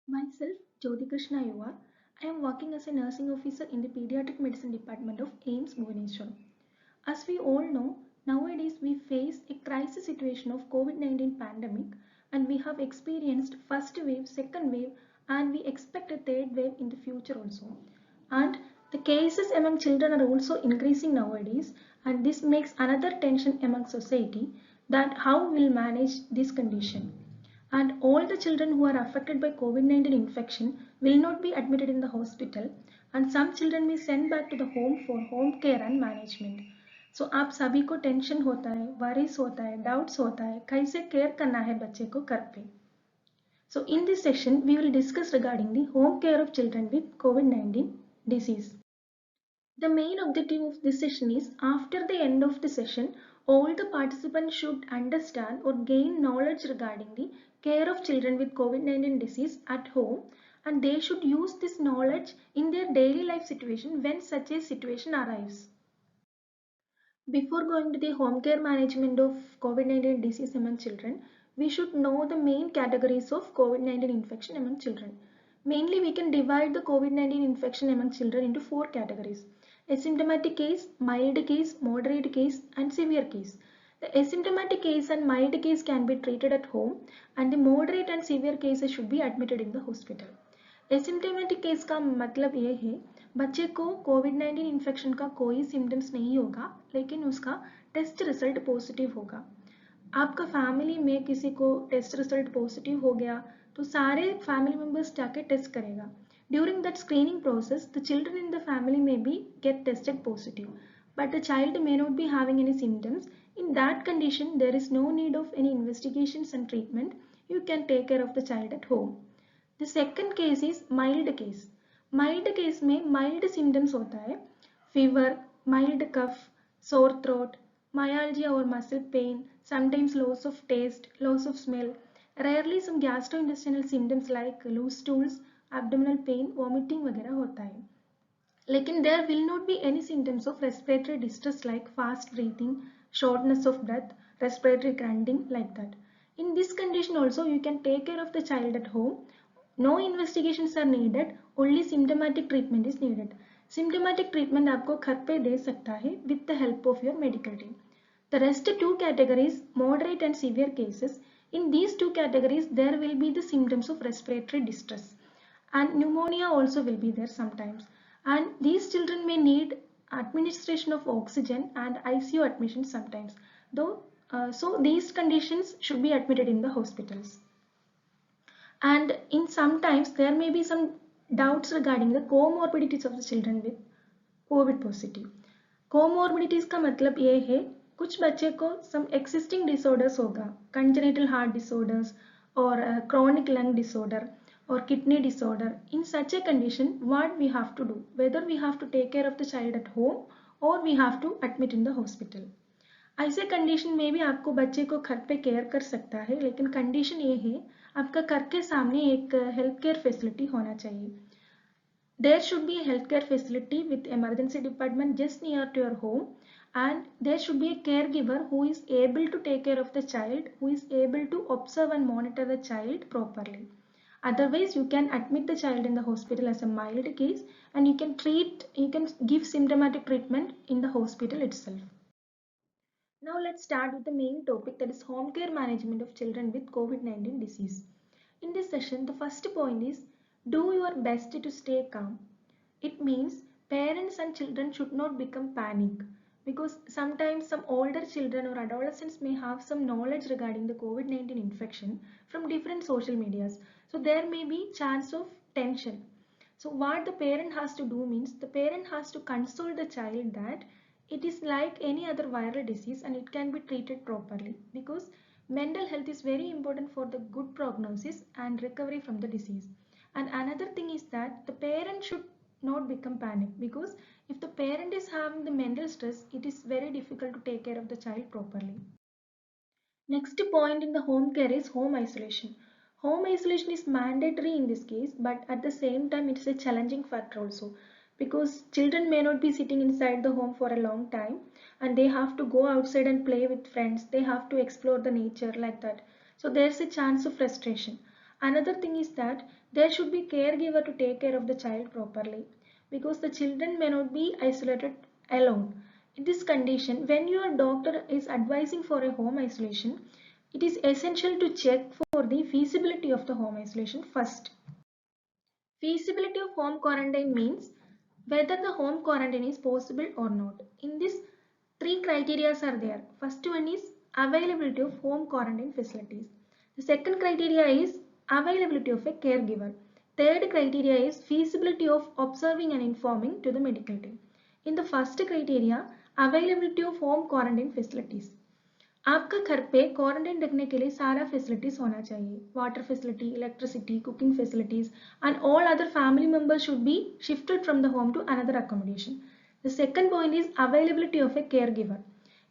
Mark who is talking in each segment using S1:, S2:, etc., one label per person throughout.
S1: Myself, Jyoti Krishna Yuva. I am working as a nursing officer in the Pediatric Medicine Department of AIMS Bhubaneswar. As we all know, nowadays we face a crisis situation of COVID-19 pandemic and we have experienced first wave, second wave and we expect a third wave in the future also. And the cases among children are also increasing nowadays and this makes another tension among society that how we'll manage this condition. And all the children who are affected by COVID-19 infection will not be admitted in the hospital and some children may send back to the home for home care and management. So आप सभी को tension होता है, worries होता है, doubts होता है, कैसे केयर करना है बच्चे को घर पे. So in this session we will discuss regarding the home care of children with COVID-19 disease. The main objective of this session is after the end of the session, all the participants should understand or gain knowledge regarding the care of children with COVID-19 disease at home and they should use this knowledge in their daily life situation when such a situation arrives. Before going to the home care management of COVID-19 disease among children, we should know the main categories of COVID-19 infection among children. Mainly we can divide the COVID-19 infection among children into four categories. Asymptomatic case, mild case, moderate case and severe case. The asymptomatic case and mild case can be treated at home and the moderate and severe cases should be admitted in the hospital. Asymptomatic case का मतलब ये है बच्चे को कोविड-19 infection का कोई symptoms नहीं होगा लेकिन उसका टेस्ट रिजल्ट पॉजिटिव होगा. आपका फैमिली में किसी को टेस्ट रिजल्ट पॉजिटिव हो गया तो सारे फैमिली मेंबर्स जाके टेस्ट करेगा. During that screening process the children in the family may be get tested positive but the child may not be having any symptoms. In that condition there is no need of any investigations and treatment. You can take care of the child at home. The second case is mild case. Mild case में mild symptoms होता है fever, mild cough, sore throat, myalgia or muscle pain, sometimes loss of taste, loss of smell, rarely some gastrointestinal symptoms like loose stools, abdominal pain, vomiting वगैरह होता है. लेकिन there will not be any symptoms of respiratory distress like fast breathing, shortness of breath, respiratory grunting like that. In this condition also you can take care of the child at home. No investigations are needed, only symptomatic treatment is needed. Symptomatic treatment आपको घर पे दे सकता है with the help of your medical team. The rest two categories, moderate and severe cases, in these two categories there will be the symptoms of respiratory distress and pneumonia also will be there sometimes. And these children may need administration of oxygen and ICU admission sometimes. So these conditions should be admitted in the hospitals. And in sometimes there may be some doubts regarding the comorbidities of the children with COVID positive. Comorbidities का मतलब ये है कुछ बच्चे को some existing disorders होगा, congenital heart disorders or chronic lung disorder or kidney disorder. In such a condition what we have to do, whether we have to take care of the child at home or we have to admit in the hospital. ऐसे condition में भी आपको बच्चे को घर पे care कर सकता है लेकिन कंडीशन ये है आपका घर के सामने एक हेल्थ केयर फैसिलिटी होना चाहिए. There should be a healthcare facility with emergency department just near to your home and there should be a caregiver who is able to take care of the child, who is able to observe and monitor the child properly. Otherwise you can admit the child in the hospital as a mild case and you can give symptomatic treatment in the hospital itself. Now let's start with the main topic, that is home care management of children with COVID-19 disease. In this session, the first point is do your best to stay calm. It means parents and children should not become panic because sometimes some older children or adolescents may have some knowledge regarding the COVID-19 infection from different social medias. So there may be chance of tension. So what the parent has to do means the parent has to console the child that it is like any other viral disease and it can be treated properly because mental health is very important for the good prognosis and recovery from the disease. And another thing is that the parent should not become panic because if the parent is having the mental stress, it is very difficult to take care of the child properly. Next point in the home care is home isolation. Home isolation is mandatory in this case, but at the same time it is a challenging factor also because children may not be sitting inside the home for a long time and they have to go outside and play with friends. They have to explore the nature like that. So there's a chance of frustration. Another thing is that there should be caregiver to take care of the child properly, because the children may not be isolated alone. In this condition, when your doctor is advising for a home isolation, it is essential to check for the feasibility of the home isolation first. Feasibility of home quarantine means whether the home quarantine is possible or not. In this, three criteria are there. First one is availability of home quarantine facilities. The second criteria is availability of a caregiver. Third criteria is feasibility of observing and informing to the medical team. In the first criteria, availability of home quarantine facilities. आपका घर पे quarantine रखने के लिए सारा facilities होना चाहिए, water facility, electricity, cooking facilities and all other family members should be shifted from the home to another accommodation. The second point is availability of a care giver.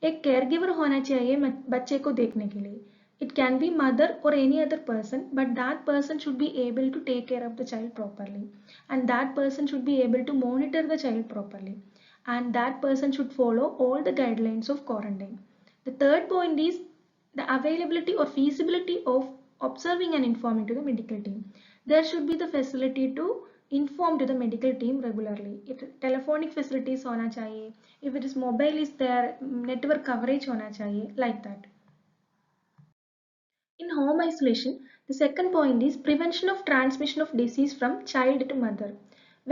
S1: एक केयर गिवर होना चाहिए बच्चे को देखने के लिए. It can be mother or any other person, but that person should be able to take care of the child properly, and that person should be able to monitor the child properly, and that person should follow all the guidelines of quarantine. The third point is the availability or feasibility of observing and informing to the medical team. There should be the facility to inform to the medical team regularly. If telephonic facilities होना चाहिए, if it is mobile is there, network coverage होना चाहिए, like that. In home isolation, the second point is prevention of transmission of disease from child to mother.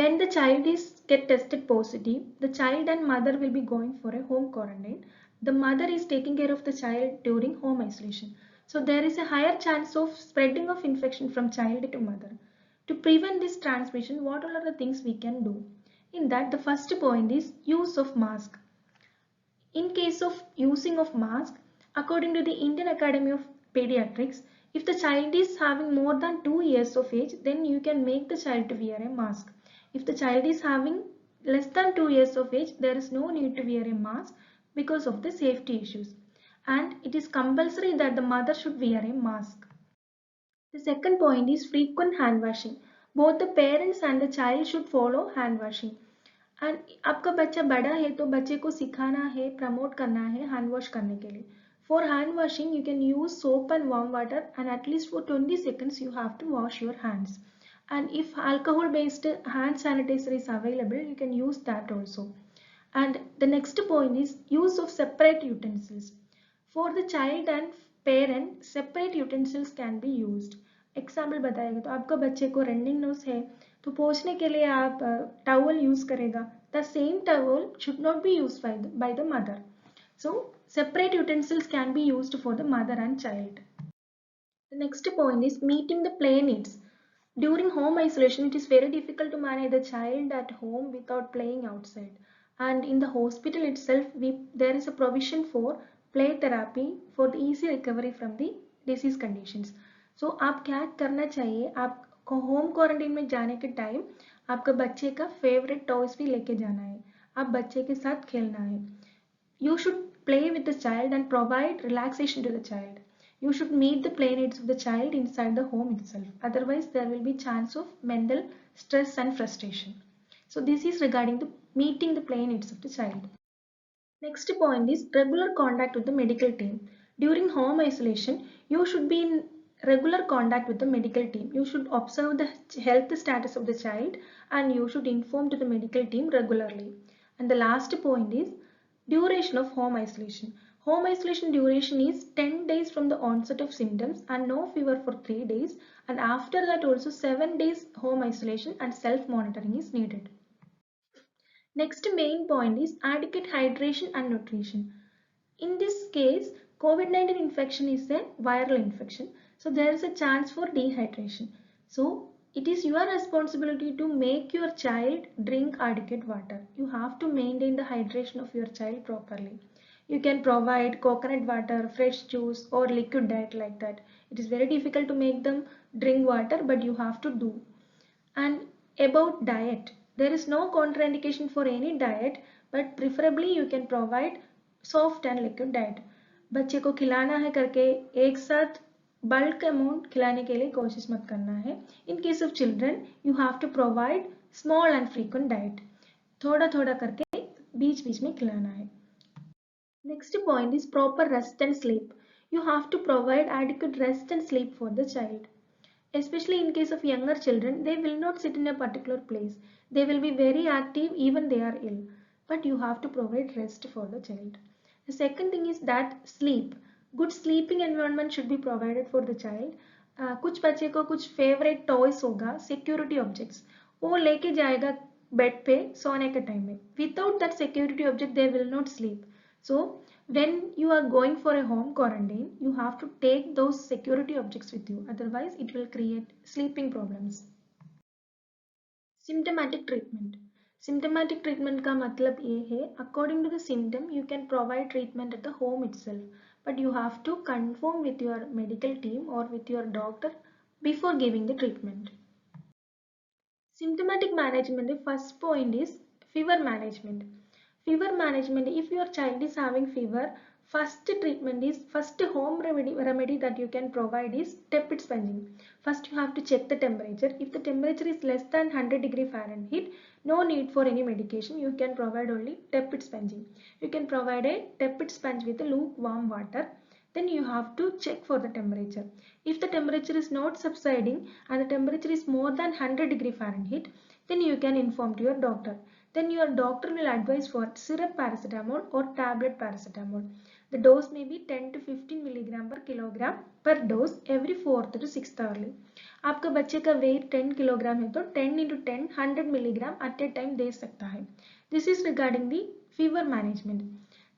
S1: When the child is get tested positive, the child and mother will be going for a home quarantine. The mother is taking care of the child during home isolation. So there is a higher chance of spreading of infection from child to mother. To prevent this transmission, what all are the things we can do? In that, the first point is use of mask. In case of using of mask, according to the Indian Academy of Pediatrics, if the child is having more than 2 years of age, then you can make the child to wear a mask. If the child is having less than 2 years of age, there is no need to wear a mask because of the safety issues. And it is compulsory that the mother should wear a mask. The second point is frequent hand washing. Both the parents and the child should follow hand washing. And आपका बच्चा बड़ा है तो बच्चे को सिखाना है, promote करना है हैंड वॉश करने के लिए. For hand washing you can use soap and warm water and at least for 20 seconds you have to wash your hands. And if alcohol based hand sanitizer is available, you can use that also. And the next point is use of separate utensils. For the child and parent, separate utensils can be used. Example बताएगा तो आपका बच्चे को running nose है तो पोंछने के लिए आप टॉवल यूज करेगा. The same towel should not be used by the mother. So separate utensils can be used for the mother and child. The next point is meeting the play needs. During home isolation, it is very difficult to manage the child at home without playing outside. And in the hospital itself, there is a provision for play therapy for the easy recovery from the disease conditions. So आप क्या करना चाहिए, आपको home quarantine में जाने के time आपका बच्चे का फेवरेट टॉयज भी लेके जाना है, आप बच्चे के साथ खेलना है. You should play with the child and provide relaxation to the child. You should meet the play needs of the child inside the home itself. Otherwise, there will be chance of mental stress and frustration. So this is regarding the meeting the play needs of the child. Next point is regular contact with the medical team. During home isolation, you should be in regular contact with the medical team. You should observe the health status of the child and you should inform to the medical team regularly. And the last point is duration of home isolation. Home isolation duration is 10 days from the onset of symptoms and no fever for 3 days, and after that also 7 days home isolation and self-monitoring is needed. Next main point is adequate hydration and nutrition. In this case, COVID-19 infection is a viral infection. So there is a chance for dehydration. So it is your responsibility to make your child drink adequate water. You have to maintain the hydration of your child properly. You can provide coconut water, fresh juice or liquid diet like that. It is very difficult to make them drink water, but you have to do. And about diet, there is no contraindication for any diet, but preferably you can provide soft and liquid diet. बच्चे को खिलाना है करके एक साथ bulk amount खिलाने के लिए कोशिश मत करना है. In case of children you have to provide small and frequent diet. थोड़ा थोड़ा करके बीच बीच में खिलाना है. Next point is proper rest and sleep. You have to provide adequate rest and sleep for the child. Especially in case of younger children, they will not sit in a particular place. They will be very active even they are ill. But you have to provide rest for the child. The second thing is that sleep. Good sleeping environment should be provided for the child. कुछ बच्चे को कुछ favourite toys होगा, security objects, वो लेके जाएगा bed पे सोने के टाइम में. Without that security object they will not sleep. So when you are going for a home quarantine, you have to take those security objects with you, otherwise it will create sleeping problems. Symptomatic treatment. Symptomatic treatment का मतलब ये है, according to the symptom you can provide treatment at the home itself, but you have to confirm with your medical team or with your doctor before giving the treatment. Symptomatic management, the first point is fever management. Fever management, if your child is having fever, first treatment is, first home remedy that you can provide is tepid sponging. First you have to check the temperature. If the temperature is less than 100 degree Fahrenheit, no need for any medication. You can provide only tepid sponging. You can provide a tepid sponge with lukewarm water. Then you have to check for the temperature. If the temperature is not subsiding and the temperature is more than 100 degree Fahrenheit, then you can inform to your doctor. Then your doctor will advise for syrup paracetamol or tablet paracetamol. The dose may be 10 to 15 milligram per kilogram per dose every 4th to 6th hourly. आपका बच्चे का wait 10 kilogram है तो 10 into 10 100 milligram at a time दे सकता है. This is regarding the fever management.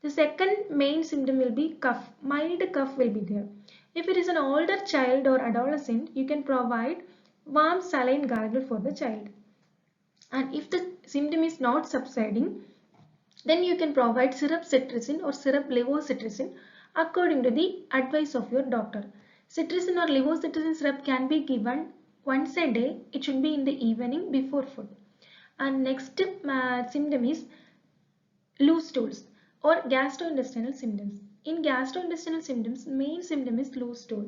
S1: The second main symptom will be cough. Mild cough will be there. If it is an older child or adolescent, you can provide warm saline gargle for the child. And if the symptom is not subsiding, then you can provide syrup cetirizine or syrup levocetirizine according to the advice of your doctor. Cetirizine or levocetirizine syrup can be given once a day. It should be in the evening before food. And next symptom is loose stools or gastrointestinal symptoms. In gastrointestinal symptoms, main symptom is loose stool.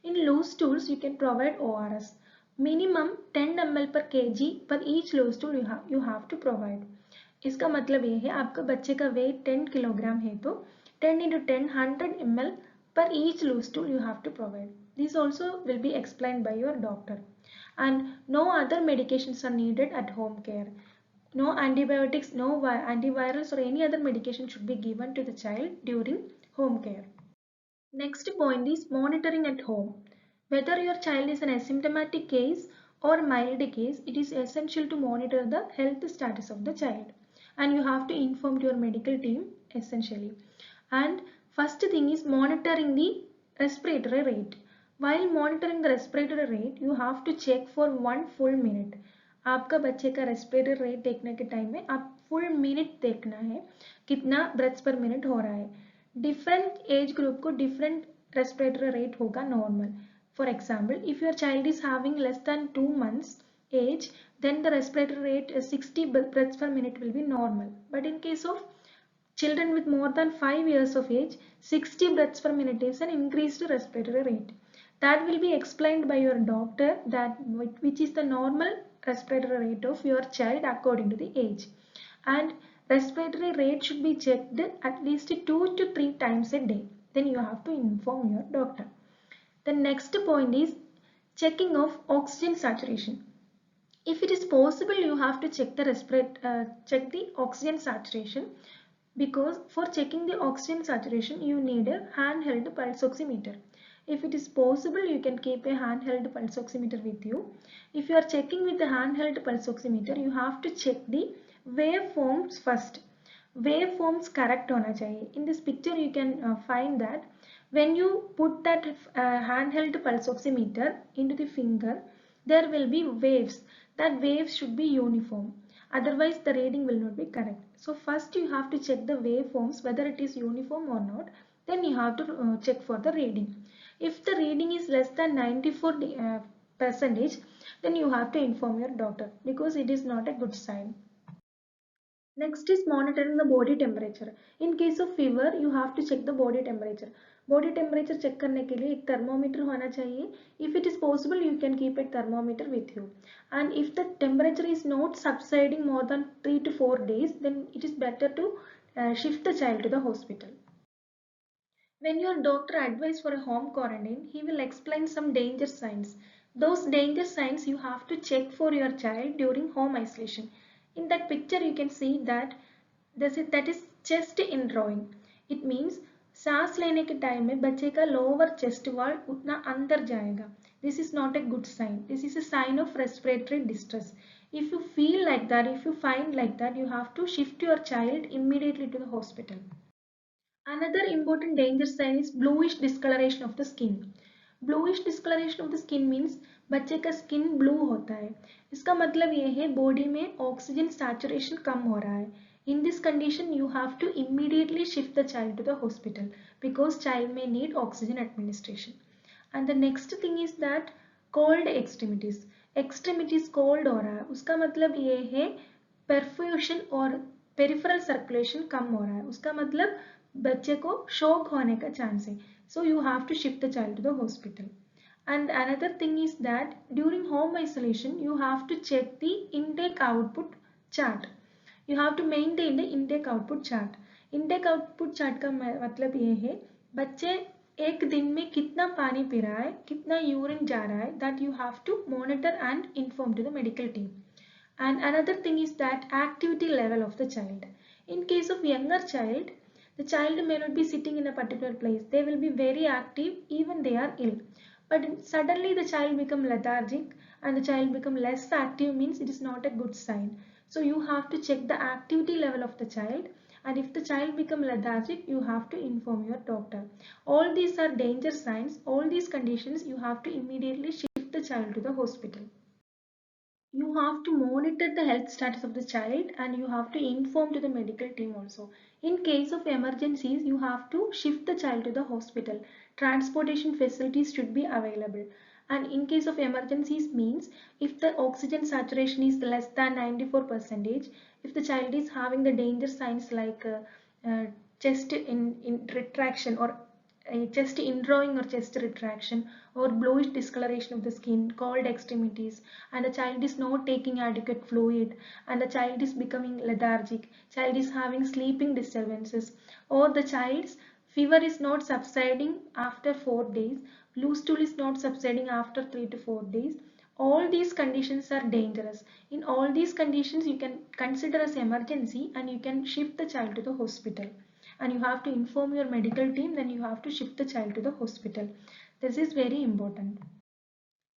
S1: In loose stools, you can provide ORS. Minimum 10 ml per kg per each loose stool you have to provide. इसका मतलब ये है, आपका बच्चे का wait 10 kilogram है तो 10 into 10 100 ml per each loose stool you have to provide. This also will be explained by your doctor. And no other medications are needed at home care. No antibiotics, no antivirals or any other medication should be given to the child during home care. Next point is monitoring at home. Whether your child is an asymptomatic case or mild case, it is essential to monitor the health status of the child. And you have to inform your medical team essentially. And first thing is monitoring the respiratory rate. While monitoring the respiratory rate, you have to check for 1 full minute. आपका बच्चे का respiratory rate देखने के time में आप full minute देखना है कितना ब्रेथ्स पर मिनट हो रहा है. डिफरेंट एज ग्रुप को डिफरेंट रेस्पिरेटरी रेट होगा normal. For example, if your child is having less than 2 months age, then the respiratory rate is 60 breaths per minute will be normal. But in case of children with more than 5 years of age, 60 breaths per minute is an increased respiratory rate. That will be explained by your doctor, that which is the normal respiratory rate of your child according to the age. And respiratory rate should be checked at least 2 to 3 times a day. Then you have to inform your doctor. The next point is checking of oxygen saturation. If it is possible, you have to check the oxygen saturation, because for checking the oxygen saturation you need a handheld pulse oximeter. If it is possible, you can keep a handheld pulse oximeter with you. If you are checking with the handheld pulse oximeter, you have to check the waveforms first. Waveforms correct होना चाहिए. In this picture you can find that when you put that handheld pulse oximeter into the finger, there will be waves. That waves should be uniform. Otherwise the reading will not be correct. So first you have to check the waveforms whether it is uniform or not. Then you have to check for the reading. If the reading is less than 94 percentage, then you have to inform your doctor, because it is not a good sign. Next is monitoring the body temperature. In case of fever, you have to check the body temperature. Body temperature check करने के लिए एक thermometer होना चाहिए. If it is possible, you can keep a thermometer with you. And if the temperature is not subsiding more than 3 to 4 days, then it is better to shift the child to the hospital. When your doctor advises for a home quarantine, he will explain some danger signs. Those danger signs you have to check for your child during home isolation. In that picture you can see that that is chest indrawing. It means सांस लेने के time में बच्चे का lower chest wall उतना अंदर जाएगा. This is not a good sign. This is a sign of respiratory distress. If you feel like that, if you find like that, you have to shift your child immediately to the hospital. Another important danger sign is bluish discoloration of the skin. Bluish discoloration of the skin means बच्चे का skin blue होता है. इसका मतलब ये है body में oxygen saturation कम हो रहा है. In this condition, you have to immediately shift the child to the hospital because child may need oxygen administration. And the next thing is that cold extremities. Extremities cold हो रहा है, उसका मतलब ये है perfusion और peripheral circulation कम हो रहा है. उसका मतलब बच्चे को शॉक होने का चांस है. So you have to shift the child to the hospital. And another thing is that during home isolation, you have to check the intake output chart. You have to maintain the intake output chart. Intake output chart का मतलब ये है बच्चे एक दिन में कितना पानी पी रहा है, कितना यूरिन जा रहा है, that you have to monitor and inform to the medical team. And another thing is that activity level of the child. In case of younger child, the child may not be sitting in a particular place. They will be very active even they are ill. But suddenly the child become lethargic and the child become less active means it is not a good sign. So you have to check the activity level of the child, and if the child become lethargic, you have to inform your doctor. All these are danger signs. All these conditions you have to immediately shift the child to the hospital. You have to monitor the health status of the child and you have to inform to the medical team also. In case of emergencies, you have to shift the child to the hospital. Transportation facilities should be available. And in case of emergencies means if the oxygen saturation is less than 94%, if the child is having the danger signs like chest in retraction or a chest indrawing or chest retraction or bluish discoloration of the skin, cold extremities, and the child is not taking adequate fluid, and the child is becoming lethargic, child is having sleeping disturbances, or the child's fever is not subsiding after 4 days, blue stool is not subsiding after 3 to 4 days. All these conditions are dangerous. In all these conditions, you can consider as emergency and you can shift the child to the hospital. And you have to inform your medical team, then you have to shift the child to the hospital. This is very important.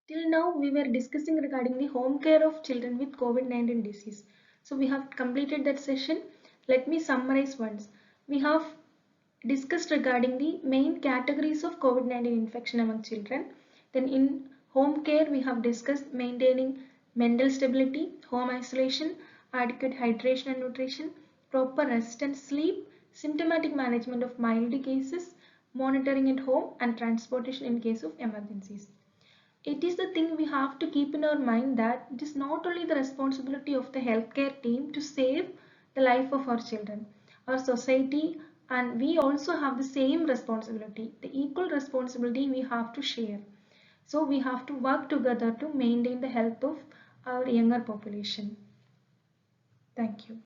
S1: Till now we were discussing regarding the home care of children with COVID-19 disease. So we have completed that session. Let me summarize once. We have discussed regarding the main categories of COVID-19 infection among children. Then in home care we have discussed maintaining mental stability, home isolation, adequate hydration and nutrition, proper rest and sleep, symptomatic management of mild cases, monitoring at home, and transportation in case of emergencies. It is the thing we have to keep in our mind that it is not only the responsibility of the healthcare team to save the life of our children, our society, and we also have the same responsibility, the equal responsibility we have to share. So we have to work together to maintain the health of our younger population. Thank you.